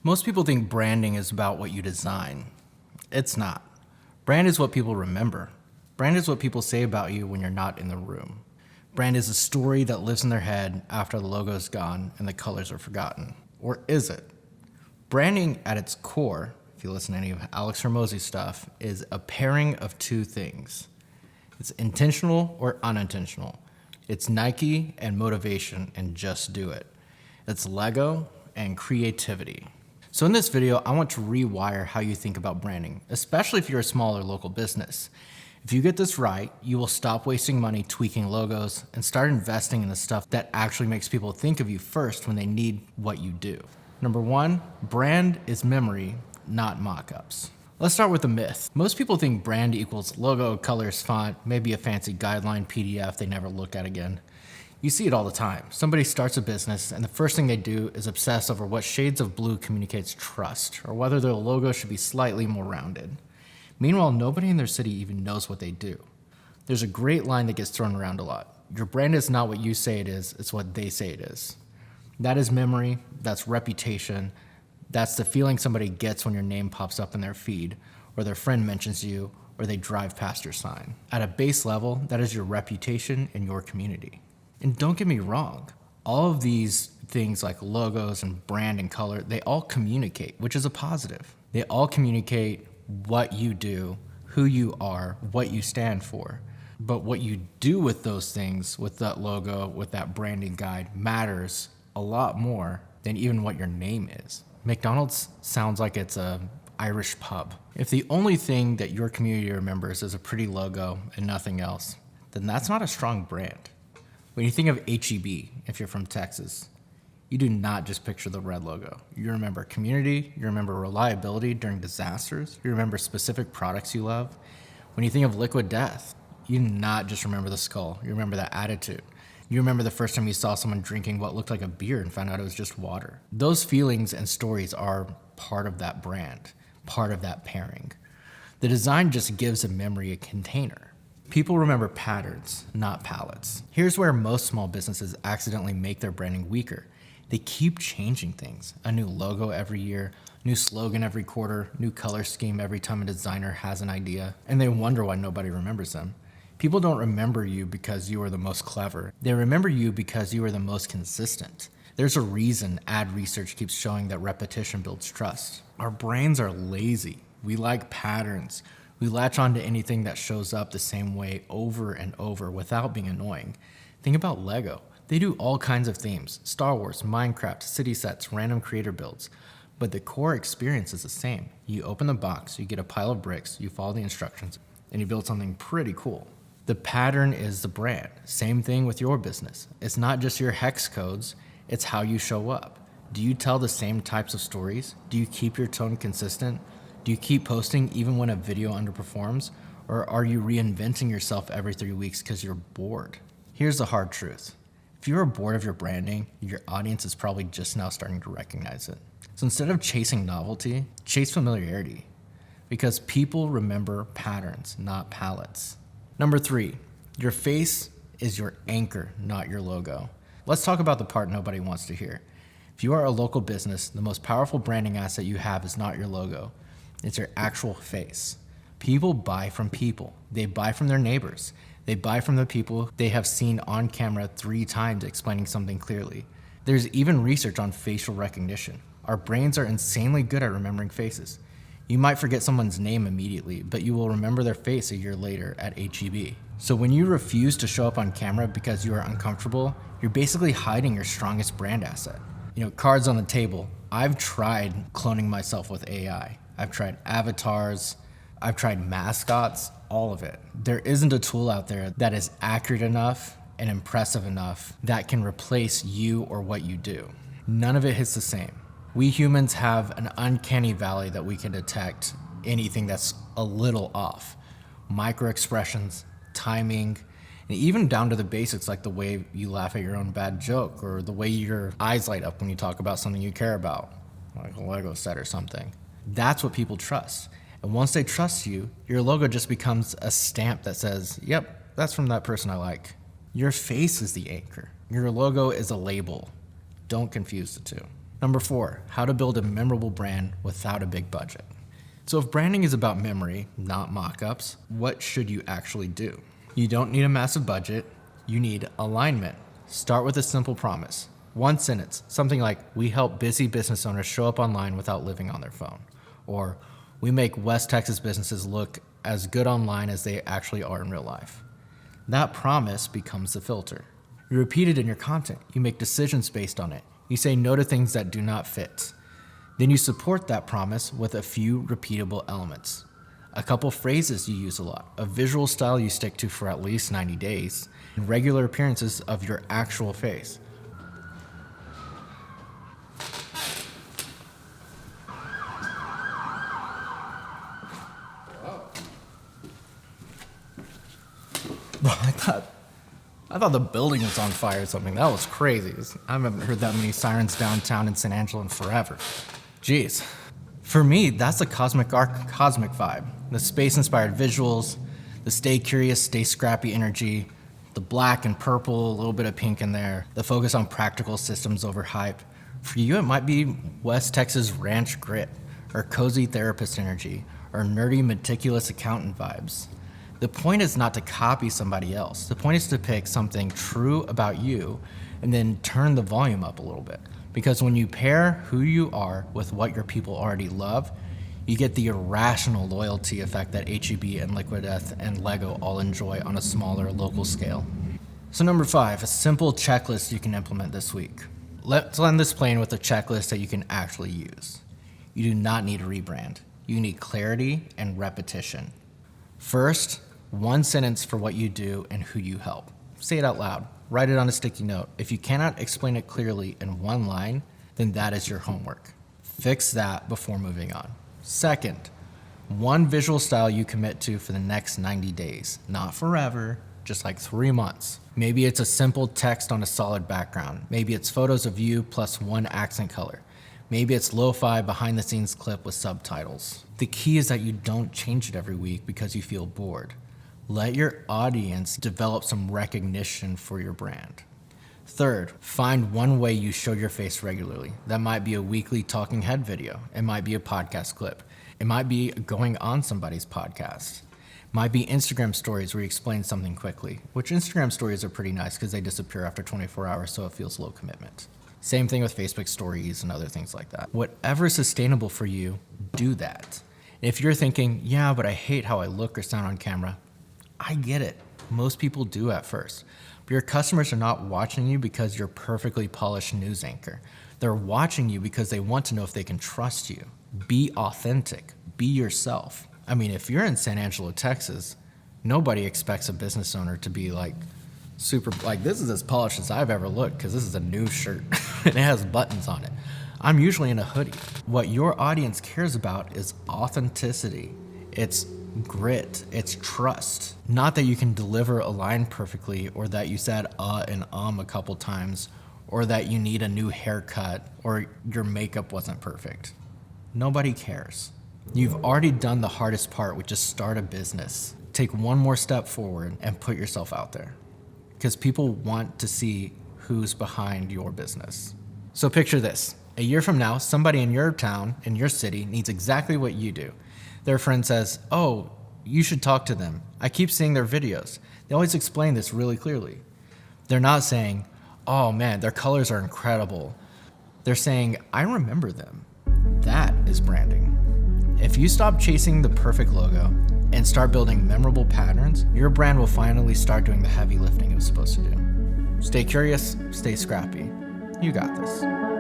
Most people think branding is about what you design. It's not. Brand is what people remember. Brand is what people say about you when you're not in the room. Brand is a story that lives in their head after the logo is gone and the colors are forgotten. Or is it? Branding at its core, if you listen to any of Alex Hormozi's stuff, is a pairing of two things. It's intentional or unintentional. It's Nike and motivation and just do it. It's Lego and creativity. So in this video, I want to rewire how you think about branding, especially if you're a small or local business. If you get this right, you will stop wasting money tweaking logos and start investing in the stuff that actually makes people think of you first when they need what you do. Number one, brand is memory, not mock-ups. Let's start with the myth. Most people think brand equals logo, colors, font, maybe a fancy guideline PDF they never look at again. You see it all the time. Somebody starts a business and the first thing they do is obsess over what shades of blue communicates trust or whether their logo should be slightly more rounded. Meanwhile, nobody in their city even knows what they do. There's a great line that gets thrown around a lot. Your brand is not what you say it is, it's what they say it is. That is memory, that's reputation, that's the feeling somebody gets when your name pops up in their feed, or their friend mentions you, or they drive past your sign. At a base level, that is your reputation in your community. And don't get me wrong, all of these things like logos and brand and color, they all communicate, which is a positive. They all communicate what you do, who you are, what you stand for. But what you do with those things, with that logo, with that branding guide, matters a lot more than even what your name is. McDonald's sounds like it's an Irish pub. If the only thing that your community remembers is a pretty logo and nothing else, then that's not a strong brand. When you think of H-E-B, if you're from Texas, you do not just picture the red logo. You remember community, you remember reliability during disasters, you remember specific products you love. When you think of Liquid Death, you do not just remember the skull, you remember that attitude. You remember the first time you saw someone drinking what looked like a beer and found out it was just water. Those feelings and stories are part of that brand, part of that pairing. The design just gives a memory a container. People remember patterns, not palettes. Here's where most small businesses accidentally make their branding weaker. They keep changing things. A new logo every year, new slogan every quarter, new color scheme every time a designer has an idea, and they wonder why nobody remembers them. People don't remember you because you are the most clever. They remember you because you are the most consistent. There's a reason ad research keeps showing that repetition builds trust. Our brains are lazy. We like patterns. We latch on to anything that shows up the same way over and over without being annoying. Think about Lego. They do all kinds of themes, Star Wars, Minecraft, city sets, random creator builds. But the core experience is the same. You open the box, you get a pile of bricks, you follow the instructions, and you build something pretty cool. The pattern is the brand. Same thing with your business. It's not just your hex codes, it's how you show up. Do you tell the same types of stories? Do you keep your tone consistent? Do you keep posting even when a video underperforms? Or are you reinventing yourself every 3 weeks because you're bored? Here's the hard truth. If you are bored of your branding, your audience is probably just now starting to recognize it. So instead of chasing novelty, chase familiarity. Because people remember patterns, not palettes. Number 3, your face is your anchor, not your logo. Let's talk about the part nobody wants to hear. If you are a local business, the most powerful branding asset you have is not your logo. It's your actual face. People buy from people. They buy from their neighbors. They buy from the people they have seen on camera 3 times explaining something clearly. There's even research on facial recognition. Our brains are insanely good at remembering faces. You might forget someone's name immediately, but you will remember their face a year later at H-E-B. So when you refuse to show up on camera because you are uncomfortable, you're basically hiding your strongest brand asset. Cards on the table. I've tried cloning myself with AI. I've tried avatars, I've tried mascots, all of it. There isn't a tool out there that is accurate enough and impressive enough that can replace you or what you do. None of it hits the same. We humans have an uncanny valley that we can detect anything that's a little off. Micro expressions, timing, and even down to the basics like the way you laugh at your own bad joke or the way your eyes light up when you talk about something you care about, like a Lego set or something. That's what people trust. And once they trust you, your logo just becomes a stamp that says, yep, that's from that person I like. Your face is the anchor. Your logo is a label. Don't confuse the two. Number 4, how to build a memorable brand without a big budget. So if branding is about memory, not mock-ups, what should you actually do? You don't need a massive budget, you need alignment. Start with a simple promise. One sentence, something like, we help busy business owners show up online without living on their phone. Or, we make West Texas businesses look as good online as they actually are in real life. That promise becomes the filter. You repeat it in your content. You make decisions based on it. You say no to things that do not fit. Then you support that promise with a few repeatable elements. A couple phrases you use a lot, a visual style you stick to for at least 90 days, and regular appearances of your actual face. I thought the building was on fire or something. That was crazy. I haven't heard that many sirens downtown in San Angelo in forever. Jeez. For me, that's the cosmic arc, cosmic vibe. The space-inspired visuals, the stay curious, stay scrappy energy, the black and purple, a little bit of pink in there, the focus on practical systems over hype. For you, it might be West Texas ranch grit, or cozy therapist energy, or nerdy meticulous accountant vibes. The point is not to copy somebody else. The point is to pick something true about you and then turn the volume up a little bit. Because when you pair who you are with what your people already love, you get the irrational loyalty effect that H-E-B and Liquid Death and Lego all enjoy on a smaller local scale. So number 5, a simple checklist you can implement this week. Let's land this plane with a checklist that you can actually use. You do not need a rebrand. You need clarity and repetition. First, one sentence for what you do and who you help. Say it out loud. Write it on a sticky note. If you cannot explain it clearly in one line, then that is your homework. Fix that before moving on. Second, one visual style you commit to for the next 90 days. Not forever, just like 3 months. Maybe it's a simple text on a solid background. Maybe it's photos of you plus one accent color. Maybe it's lo-fi behind the scenes clip with subtitles. The key is that you don't change it every week because you feel bored. Let your audience develop some recognition for your brand. Third, find one way you show your face regularly. That might be a weekly talking head video. It might be a podcast clip. It might be going on somebody's podcast. It might be Instagram stories where you explain something quickly, which Instagram stories are pretty nice because they disappear after 24 hours, so it feels low commitment. Same thing with Facebook stories and other things like that. Whatever is sustainable for you, do that. If you're thinking, yeah, but I hate how I look or sound on camera, I get it. Most people do at first. But your customers are not watching you because you're a perfectly polished news anchor. They're watching you because they want to know if they can trust you. Be authentic. Be yourself. I mean, if you're in San Angelo, Texas, nobody expects a business owner to be like super, like this is as polished as I've ever looked because this is a new shirt and it has buttons on it. I'm usually in a hoodie. What your audience cares about is authenticity. It's grit, it's trust. Not that you can deliver a line perfectly or that you said and a couple times or that you need a new haircut or your makeup wasn't perfect. Nobody cares. You've already done the hardest part, which is start a business. Take one more step forward and put yourself out there because people want to see who's behind your business. So picture this. A year from now, somebody in your town, in your city, needs exactly what you do. Their friend says, oh, you should talk to them. I keep seeing their videos. They always explain this really clearly. They're not saying, oh man, their colors are incredible. They're saying, I remember them. That is branding. If you stop chasing the perfect logo and start building memorable patterns, your brand will finally start doing the heavy lifting it was supposed to do. Stay curious, stay scrappy. You got this.